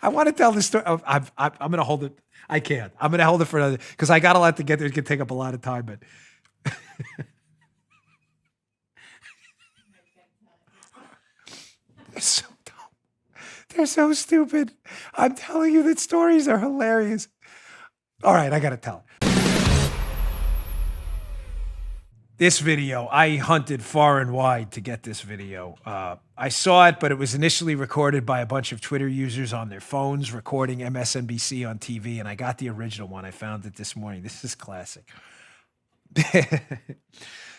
I want to tell this story. I'm going to hold it. I can't. I'm going to hold it for another because I got a lot to get there. It could take up a lot of time, but they're so dumb. They're so stupid. I'm telling you that stories are hilarious. All right, I got to tell it. This video, I hunted far and wide to get this video. I saw it, but it was initially recorded by a bunch of Twitter users on their phones recording MSNBC on TV, and I got the original one. I found it this morning. This is classic.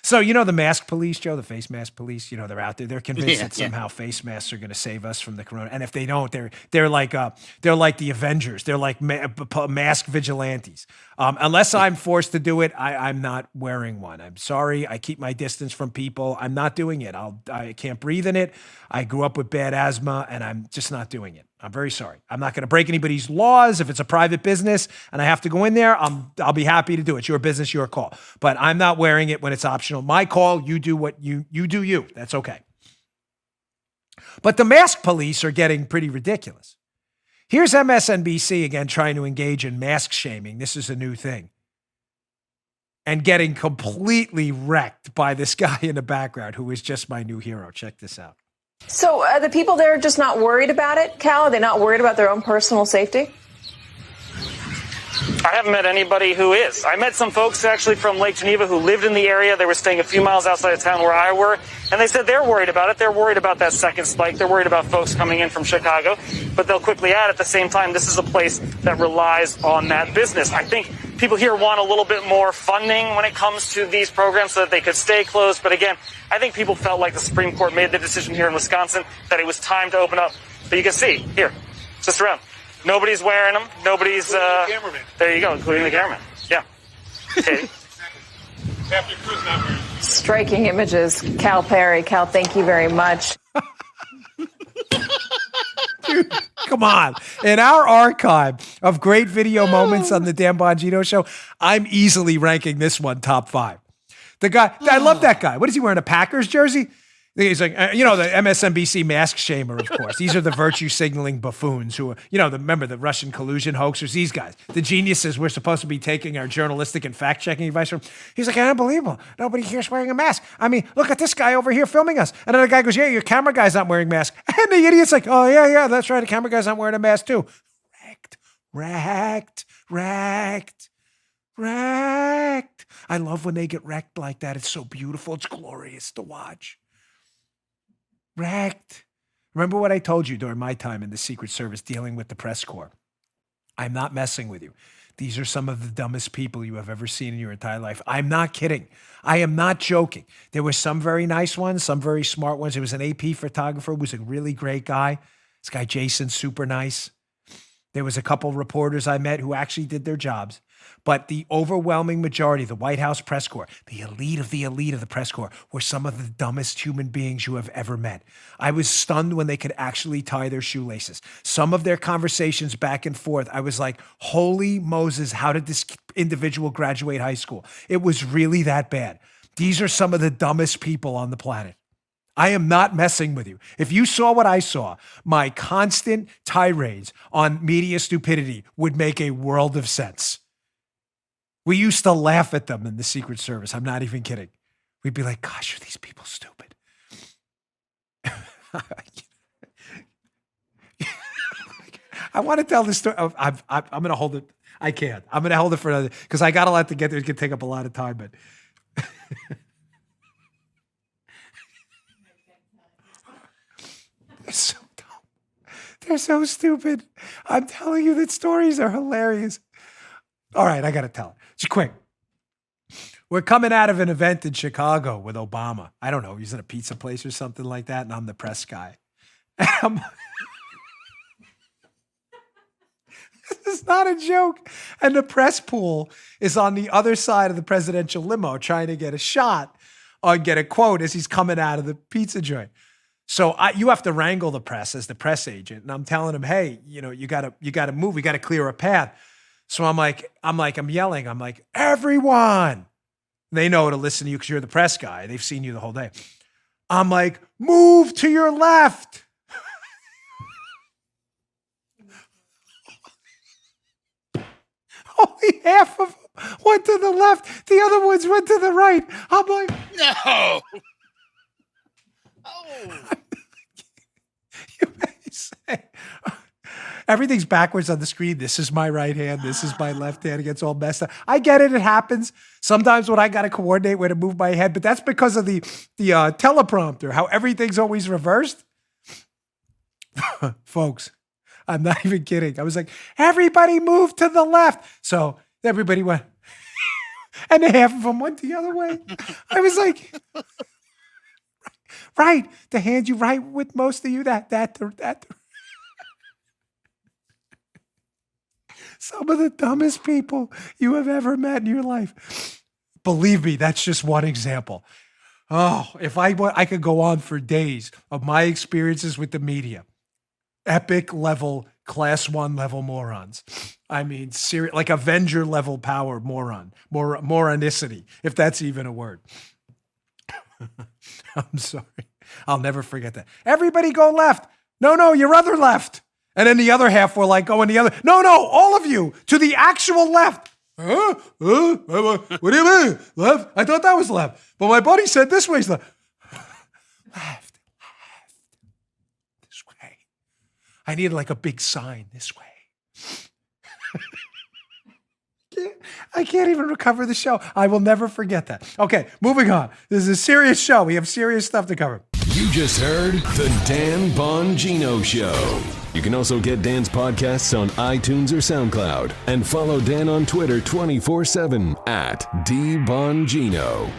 So, you know the mask police, Joe, the face mask police, you know, they're out there. They're convinced that somehow face masks are going to save us from the corona. And if they don't, they're like the Avengers. They're like mask vigilantes. Unless I'm forced to do it, I'm not wearing one. I'm sorry. I keep my distance from people. I'm not doing it. I can't breathe in it. I grew up with bad asthma, and I'm just not doing it. I'm very sorry. I'm not going to break anybody's laws. If it's a private business and I have to go in there, I'll be happy to do it. Your business, your call. But I'm not wearing it when it's optional. My call, you do what you do you. That's okay. But the mask police are getting pretty ridiculous. Here's MSNBC again trying to engage in mask shaming. This is a new thing. And getting completely wrecked by this guy in the background who is just my new hero. Check this out. So the people there are just not worried about it, Cal? Are they not worried about their own personal safety? I haven't met anybody who is. I met some folks actually from Lake Geneva who lived in the area. They were staying a few miles outside of town where I were, and they said they're worried about it. They're worried about that second spike. They're worried about folks coming in from Chicago. But they'll quickly add at the same time, this is a place that relies on that business. I think people here want a little bit more funding when it comes to these programs so that they could stay closed. But again, I think people felt like the Supreme Court made the decision here in Wisconsin that it was time to open up. But you can see here, just around. Nobody's wearing them. Nobody's. The cameraman. There you go, including the cameraman. Yeah. Katie. Striking images. Cal Perry. Cal, thank you very much. Dude, come on. In our archive of great video moments on the Dan Bongino show, I'm easily ranking this one top 5. The guy, I love that guy. What is he wearing, a Packers jersey? He's like, the MSNBC mask shamer, of course. These are the virtue signaling buffoons who are, remember the Russian collusion hoaxers, these guys, the geniuses we're supposed to be taking our journalistic and fact-checking advice from. He's like, unbelievable. Nobody here's wearing a mask. I mean, look at this guy over here filming us. And then the guy goes, yeah, your camera guy's not wearing a mask. And the idiot's like, oh, yeah, that's right. The camera guy's not wearing a mask too. Wrecked. I love when they get wrecked like that. It's so beautiful. It's glorious to watch. Wrecked. Remember what I told you during my time in the Secret Service dealing with the press corps? I'm not messing with you. These are some of the dumbest people you have ever seen in your entire life. I'm not kidding. I am not joking. There were some very nice ones, some very smart ones. There was an AP photographer who was a really great guy. This guy, Jason, super nice. There was a couple reporters I met who actually did their jobs. But the overwhelming majority, the White House press corps, the elite of the press corps, were some of the dumbest human beings you have ever met. I was stunned when they could actually tie their shoelaces. Some of their conversations back and forth, I was like, holy Moses, how did this individual graduate high school? It was really that bad. These are some of the dumbest people on the planet. I am not messing with you. If you saw what I saw, my constant tirades on media stupidity would make a world of sense. We used to laugh at them in the Secret Service. I'm not even kidding. We'd be like, gosh, are these people stupid? I want to tell this story. I'm going to hold it. I can't. I'm going to hold it for another, because I got a lot to get there. It could take up a lot of time, but they're so dumb. They're so stupid. I'm telling you that stories are hilarious. All right, I got to tell it. Just quick. We're coming out of an event in Chicago with Obama. I don't know. He's in a pizza place or something like that, and I'm the press guy. This is not a joke. And the press pool is on the other side of the presidential limo trying to get a shot or get a quote as he's coming out of the pizza joint. So you have to wrangle the press as the press agent. And I'm telling him, hey, you gotta move. We got to clear a path. So I'm yelling. I'm like, everyone. They know to listen to you because you're the press guy. They've seen you the whole day. I'm like, move to your left. only half of them went to the left. The other ones went to the right. I'm like, No. Oh. you may say, everything's backwards on the screen. This is my right hand. This is my left hand. It gets all messed up. I get it. It happens sometimes when I got to coordinate where to move my head, but that's because of the teleprompter, how everything's always reversed. Folks, I'm not even kidding. I was like, everybody move to the left. So everybody went, and half of them went the other way. I was like, right, the hand you right with most of you, that. Some of the dumbest people you have ever met in your life. Believe me, that's just one example. Oh, if I could go on for days of my experiences with the media. Epic level, class 1 level morons. I mean, like Avenger level power moronicity, if that's even a word. I'm sorry. I'll never forget that. Everybody go left. No, your other left. And then the other half were like going the other. No, all of you to the actual left. What do you mean? Left? I thought that was left. But my buddy said this way's left. Left. This way. I needed like a big sign this way. I can't even recover the show. I will never forget that. Okay, moving on. This is a serious show. We have serious stuff to cover. You just heard the Dan Bongino Show. You can also get Dan's podcasts on iTunes or SoundCloud. And follow Dan on Twitter 24/7 @DBongino.